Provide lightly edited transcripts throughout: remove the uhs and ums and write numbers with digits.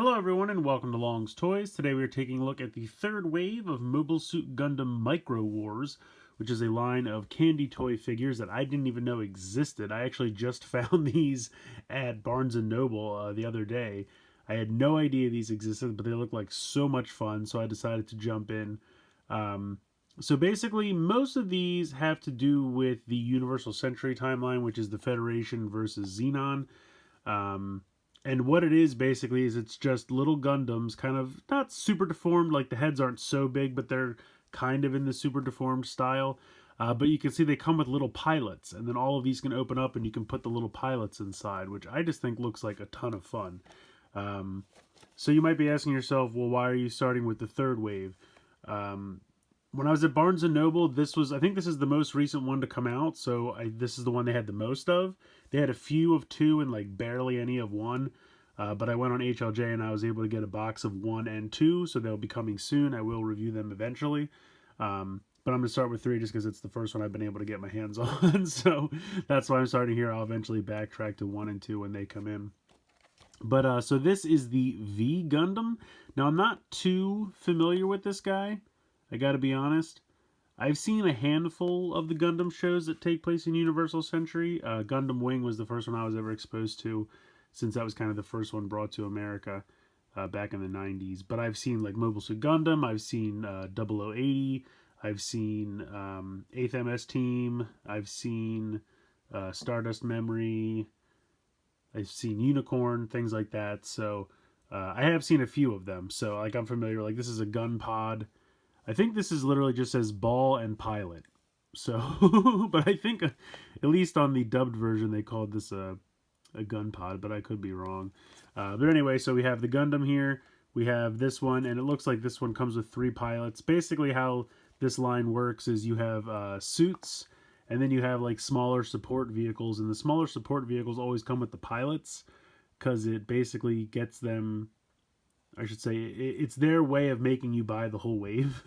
Hello everyone and welcome to Long's Toys. Today we are taking a look at the third wave of Mobile Suit Gundam Micro Wars, which is a line of candy toy figures that I didn't even know existed. I actually just found these at Barnes & Noble the other day. I had no idea these existed, but they look like so much fun, so I decided to jump in. So basically, most of these have to do with the Universal Century timeline, which is the Federation versus Xenon. And what it is basically is it's just little Gundams, kind of not super deformed, like the heads aren't so big, but they're kind of in the super deformed style. But you can see they come with little pilots, and then all of these can open up and you can put the little pilots inside, which I just think looks like a ton of fun. So you might be asking yourself, well, why are you starting with the third wave? When I was at Barnes & Noble, I think this is the most recent one to come out, so this is the one they had the most of. They had a few of two and like barely any of one, but I went on HLJ and I was able to get a box of 1 and 2, so they'll be coming soon. I will review them eventually, but I'm going to start with 3 just because it's the first one I've been able to get my hands on, so that's why I'm starting here. I'll eventually backtrack to 1 and 2 when they come in. But so this is the V Gundam. Now I'm not too familiar with this guy, I gotta be honest. I've seen a handful of the Gundam shows that take place in Universal Century. Gundam Wing was the first one I was ever exposed to, since that was kind of the first one brought to America back in the 90s. But I've seen like Mobile Suit Gundam, I've seen 0080, I've seen 8th MS Team, I've seen Stardust Memory, I've seen Unicorn, things like that. So I have seen a few of them. So like I'm familiar, like this is a gun pod. I think this is literally just says ball and pilot. So, but I think at least on the dubbed version they called this a gun pod, but I could be wrong. But anyway, so we have the Gundam here. We have this one, and it looks like this one comes with 3 pilots. Basically how this line works is you have suits, and then you have like smaller support vehicles, and the smaller support vehicles always come with the pilots because it basically gets them, I should say, it's their way of making you buy the whole wave.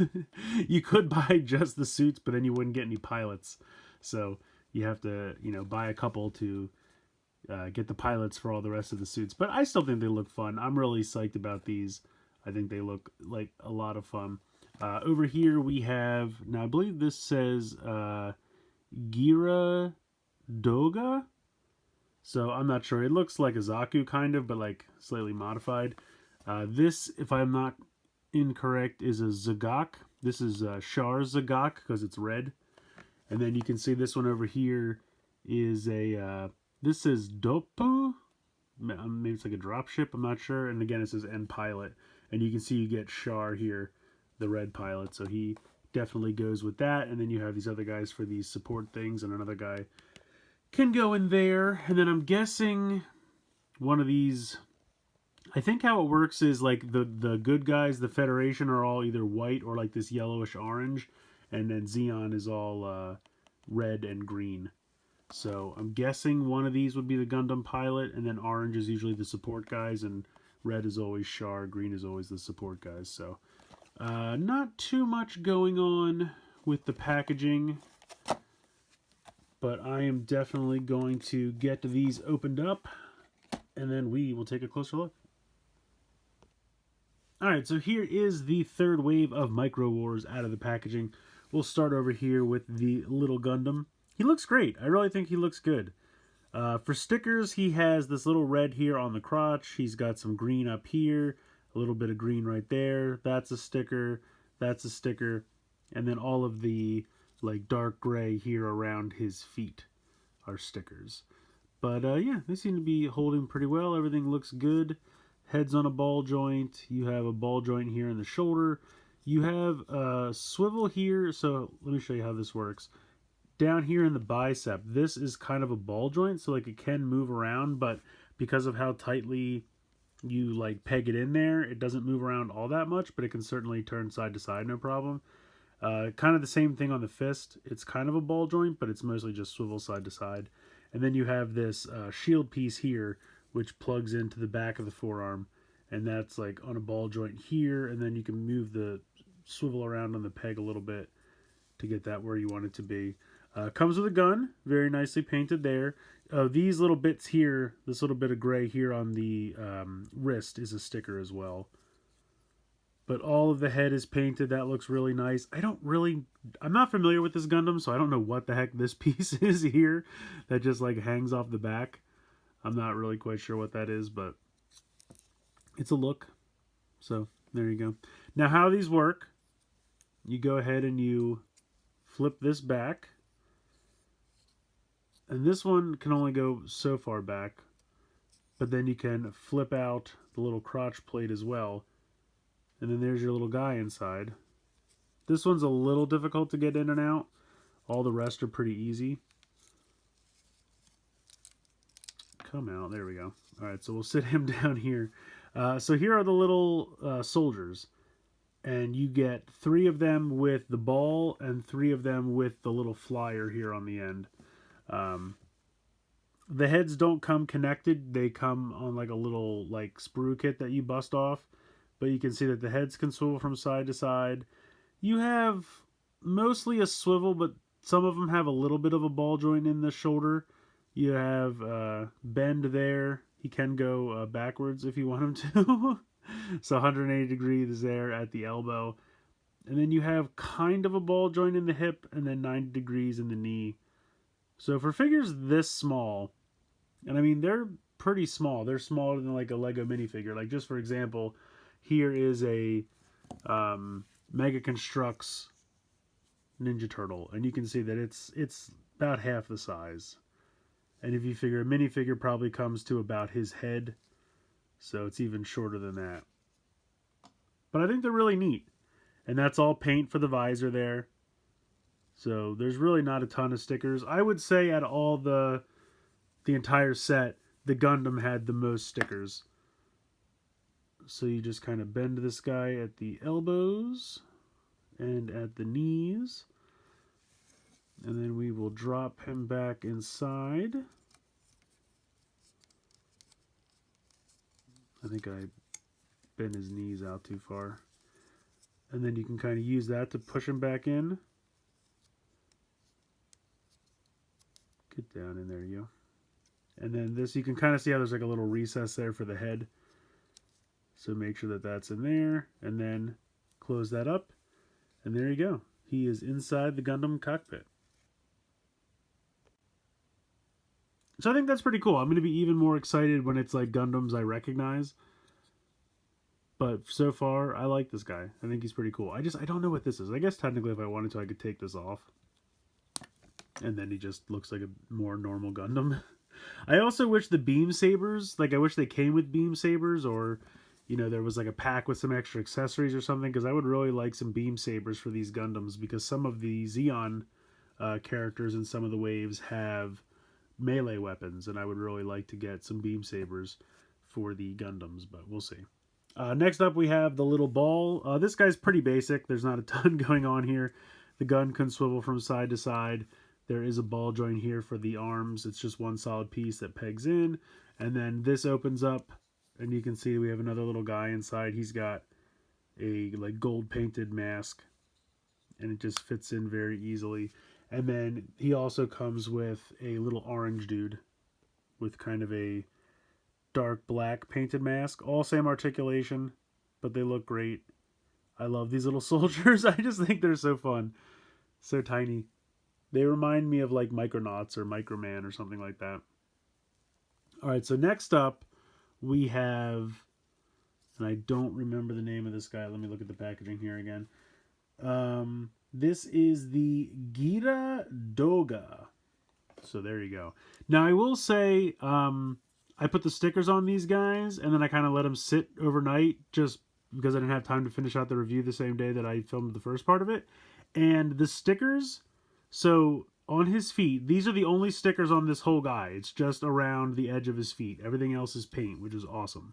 You could buy just the suits, but then you wouldn't get any pilots. So you have to, buy a couple to get the pilots for all the rest of the suits. But I still think they look fun. I'm really psyched about these. I think they look like a lot of fun. Over here we have, now I believe this says Geara Doga. So I'm not sure. It looks like a Zaku kind of, but like slightly modified. This, if I'm not incorrect, is a Zagak. This is Char Zagak because it's red. And then you can see this one over here is this is Dopu. Maybe it's like a dropship, I'm not sure. And again, it says N pilot. And you can see you get Char here, the red pilot. So he definitely goes with that. And then you have these other guys for these support things, and another guy can go in there. And then I'm guessing one of these, I think how it works is like the good guys, the Federation, are all either white or like this yellowish orange, and then Xeon is all red and green. So I'm guessing one of these would be the Gundam pilot, and then orange is usually the support guys, and red is always Char, green is always the support guys. So not too much going on with the packaging, but I am definitely going to get these opened up, and then we will take a closer look. Alright, so here is the third wave of Micro Wars out of the packaging. We'll start over here with the little Gundam. He looks great. I really think he looks good. For stickers, he has this little red here on the crotch. He's got some green up here, a little bit of green right there. That's a sticker. That's a sticker. And then all of the like dark gray here around his feet are stickers. But yeah, they seem to be holding pretty well. Everything looks good. Head's on a ball joint. You have a ball joint here in the shoulder. You have a swivel here. So let me show you how this works. Down here in the bicep, this is kind of a ball joint, so like it can move around, but because of how tightly you like peg it in there, it doesn't move around all that much, but it can certainly turn side to side, no problem. Kind of the same thing on the fist. It's kind of a ball joint, but it's mostly just swivel side to side. And then you have this shield piece here, which plugs into the back of the forearm, and that's like on a ball joint here, and then you can move the swivel around on the peg a little bit to get that where you want it to be. Comes with a gun, very nicely painted there. Oh, these little bits here, this little bit of gray here on the wrist is a sticker as well. But all of the head is painted. That looks really nice. I'm not familiar with this Gundam, so I don't know what the heck this piece is here that just like hangs off the back. I'm not really quite sure what that is, but it's a look. So there you go. Now how these work, you go ahead and you flip this back. And this one can only go so far back, but then you can flip out the little crotch plate as well. And then there's your little guy inside. This one's a little difficult to get in and out. All the rest are pretty easy. Come out. There we go. All right, so we'll sit him down here. So here are the little soldiers. And you get 3 of them with the ball and 3 of them with the little flyer here on the end. The heads don't come connected. They come on like a little like sprue kit that you bust off. But you can see that the heads can swivel from side to side. You have mostly a swivel, but some of them have a little bit of a ball joint in the shoulder. You have bend there. He can go backwards if you want him to. So 180 degrees there at the elbow. And then you have kind of a ball joint in the hip and then 90 degrees in the knee. So for figures this small, and I mean, they're pretty small. They're smaller than like a Lego minifigure. Like just for example, here is a Mega Construx Ninja Turtle, and you can see that it's about half the size. And if you figure a minifigure probably comes to about his head, so it's even shorter than that. But I think they're really neat, and that's all paint for the visor there. So there's really not a ton of stickers. I would say at all the entire set, the Gundam had the most stickers. So you just kind of bend this guy at the elbows and at the knees. And then we will drop him back inside. I think I bent his knees out too far. And then you can kind of use that to push him back in. Get down in there, you. And then this, you can kind of see how there's like a little recess there for the head. So make sure that that's in there, and then close that up, and there you go. He is inside the Gundam cockpit. So I think that's pretty cool. I'm going to be even more excited when it's like Gundams I recognize. But so far, I like this guy. I think he's pretty cool. I don't know what this is. I guess technically if I wanted to, I could take this off. And then he just looks like a more normal Gundam. I also wish the beam sabers, like I wish they came with beam sabers, or you know, there was like a pack with some extra accessories or something, because I would really like some beam sabers for these Gundams, because some of the Zeon characters in some of the waves have melee weapons, and I would really like to get some beam sabers for the Gundams, but we'll see. Next up we have the little ball. This guy's pretty basic. There's not a ton going on here. The gun can swivel from side to side. There is a ball joint here for the arms. It's just one solid piece that pegs in, and then this opens up. And you can see we have another little guy inside. He's got a like gold painted mask, and it just fits in very easily. And then he also comes with a little orange dude with kind of a dark black painted mask. All same articulation, but they look great. I love these little soldiers. I just think they're so fun. So tiny. They remind me of like Micronauts or Microman or something like that. All right, so next up, we have, and I don't remember the name of this guy. Let me look at the packaging here again. This is the Geara Doga. So there you go. Now I will say, I put the stickers on these guys, and then I kind of let them sit overnight, just because I didn't have time to finish out the review the same day that I filmed the first part of it. And the stickers, so on his feet, these are the only stickers on this whole guy. It's just around the edge of his feet. Everything else is paint, which is awesome.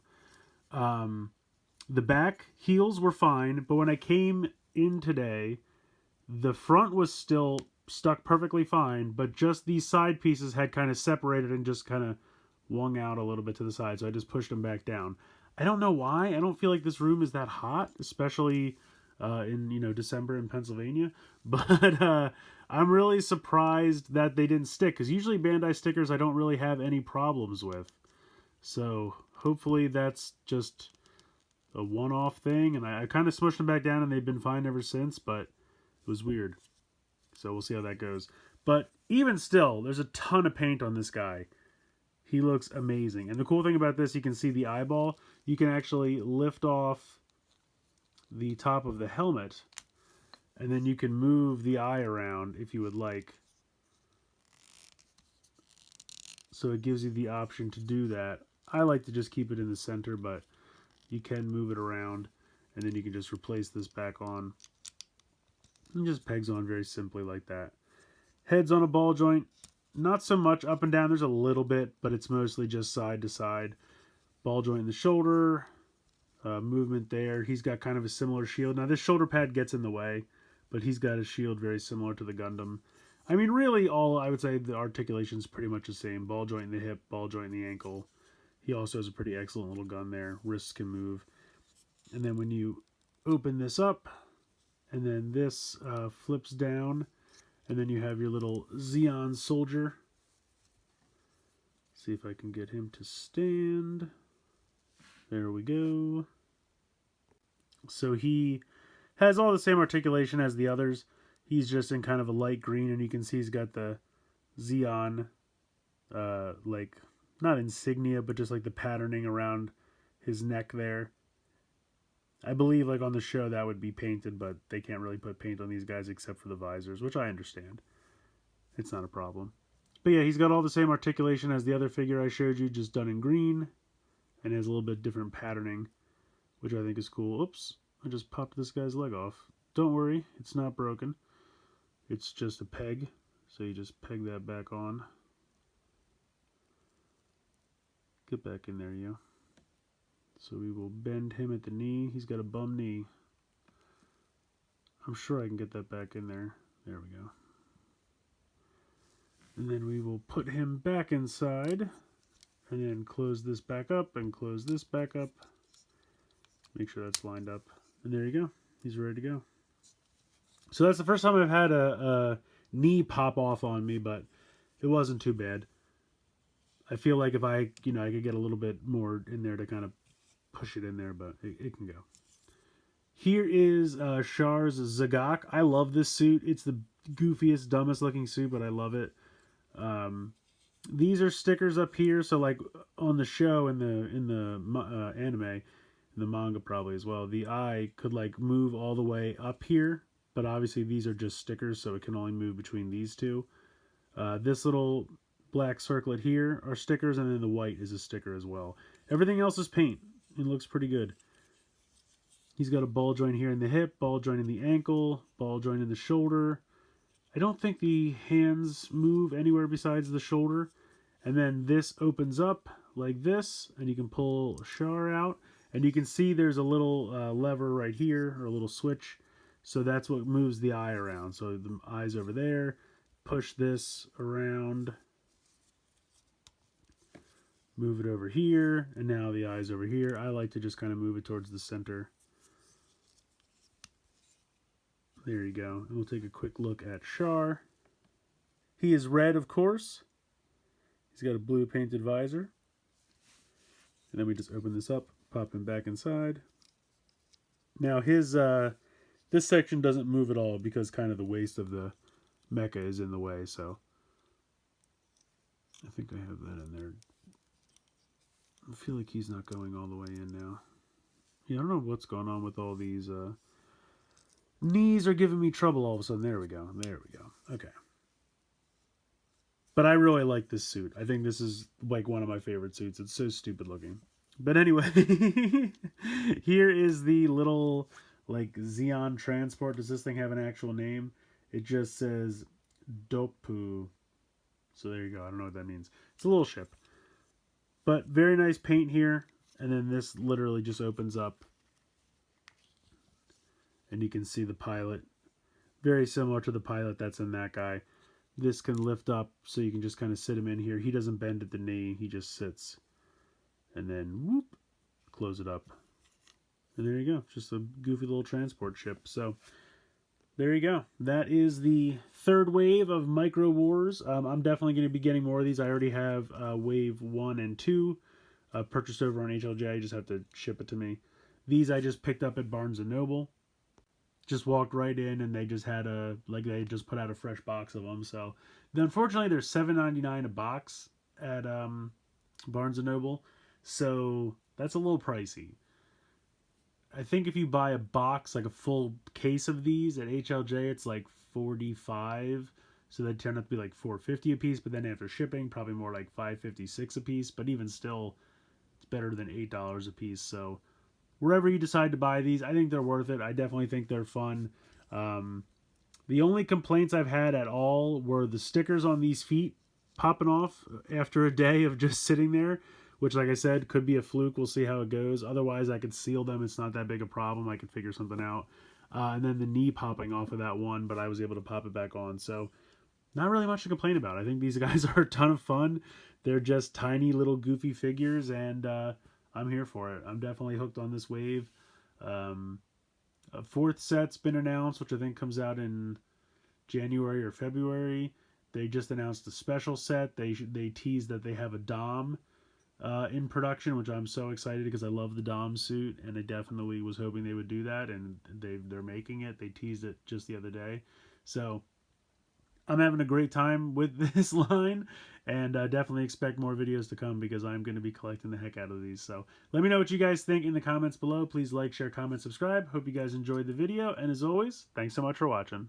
The back heels were fine, but when I came in today, the front was still stuck perfectly fine, but just these side pieces had kind of separated and just kind of wung out a little bit to the side, so I just pushed them back down. I don't know why. I don't feel like this room is that hot, especially in December in Pennsylvania. But I'm really surprised that they didn't stick, because usually Bandai stickers I don't really have any problems with. So hopefully that's just a one-off thing, and I kind of smushed them back down and they've been fine ever since, but it was weird. So we'll see how that goes. But even still, there's a ton of paint on this guy. He looks amazing. And the cool thing about this, you can see the eyeball. You can actually lift off the top of the helmet, and then you can move the eye around if you would like. So it gives you the option to do that. I like to just keep it in the center, but you can move it around, and then you can just replace this back on. And just pegs on very simply like that. Head's on a ball joint. Not so much up and down. There's a little bit, but it's mostly just side to side. Ball joint in the shoulder. Movement there. He's got kind of a similar shield. Now this shoulder pad gets in the way, but he's got a shield very similar to the Gundam. I mean, really, I would say the articulation is pretty much the same. Ball joint in the hip, ball joint in the ankle. He also has a pretty excellent little gun there. Wrists can move. And then when you open this up, and then this flips down, and then you have your little Zeon soldier. See if I can get him to stand. There we go. So he has all the same articulation as the others. He's just in kind of a light green, and you can see he's got the Zeon, like, not insignia, but just like the patterning around his neck there. I believe, like, on the show that would be painted, but they can't really put paint on these guys except for the visors, which I understand. It's not a problem. But yeah, he's got all the same articulation as the other figure I showed you, just done in green, and has a little bit different patterning, which I think is cool. Oops, I just popped this guy's leg off. Don't worry, it's not broken. It's just a peg, so you just peg that back on. Get back in there, you. So we will bend him at the knee. He's got a bum knee. I'm sure I can get that back in there. There we go. And then we will put him back inside, and then close this back up and close this back up. Make sure that's lined up. And there you go. He's ready to go. So that's the first time I've had a knee pop off on me, but it wasn't too bad. I feel like if I could get a little bit more in there to kind of push it in there, but it can go. Here is Char's Zagak. I love this suit. It's the goofiest, dumbest looking suit, but I love it. These are stickers up here, so like on the show in the anime, in the manga probably as well, the eye could like move all the way up here, but obviously these are just stickers, so it can only move between these two. This little black circlet here are stickers, and then the white is a sticker as well. Everything else is paint. It looks pretty good. He's got a ball joint here in the hip, ball joint in the ankle, ball joint in the shoulder. I don't think the hands move anywhere besides the shoulder. And then this opens up like this, and you can pull Char out. And you can see there's a little lever right here, or a little switch. So that's what moves the eye around. So the eye's over there. Push this around. Move it over here. And now the eye's over here. I like to just kind of move it towards the center. There you go. And we'll take a quick look at Char. He is red, of course. He's got a blue painted visor. And then we just open this up, pop him back inside. Now his this section doesn't move at all because kind of the waist of the mecha is in the way, so I think I have that in there. I feel like he's not going all the way in now. Yeah, I don't know what's going on with all these knees are giving me trouble all of a sudden. There we go. There we go. Okay. But I really like this suit. I think this is like one of my favorite suits. It's so stupid looking. But anyway, here is the little like Zeon transport. Does this thing have an actual name? It just says Dopu. So there you go. I don't know what that means. It's a little ship. But very nice paint here. And then this literally just opens up. And you can see the pilot. Very similar to the pilot that's in that guy. This can lift up so you can just kind of sit him in here. He doesn't bend at the knee. He just sits. And then, whoop, close it up. And there you go. Just a goofy little transport ship. So there you go. That is the third wave of Micro Wars. I'm definitely going to be getting more of these. I already have wave 1 and 2 purchased over on HLJ. You just have to ship it to me. These I just picked up at Barnes & Noble. Just walked right in and they just had they just put out a fresh box of them. So unfortunately they're $7.99 a box at Barnes & Noble. So that's a little pricey. I think if you buy a box, like a full case of these at HLJ, it's like 45. So they turn out to be like $4.50 a piece, but then after shipping, probably more like $5.56 a piece. But even still, it's better than $8 a piece. So wherever you decide to buy these, I think they're worth it. I definitely think they're fun. The only complaints I've had at all were the stickers on these feet popping off after a day of just sitting there, which, like I said, could be a fluke. We'll see how it goes. Otherwise, I could seal them. It's not that big a problem. I could figure something out. And then the knee popping off of that one, but I was able to pop it back on. So not really much to complain about. I think these guys are a ton of fun. They're just tiny little goofy figures, and I'm here for it. I'm definitely hooked on this wave. A fourth set's been announced, which I think comes out in January or February. They just announced a special set. They teased that they have a Dom in production, which I'm so excited because I love the Dom suit, and I definitely was hoping they would do that, and they're making it. They teased it just the other day. So I'm having a great time with this line, and definitely expect more videos to come because I'm going to be collecting the heck out of these. So let me know what you guys think in the comments below. Please like, share, comment, subscribe. Hope you guys enjoyed the video, and as always, thanks so much for watching.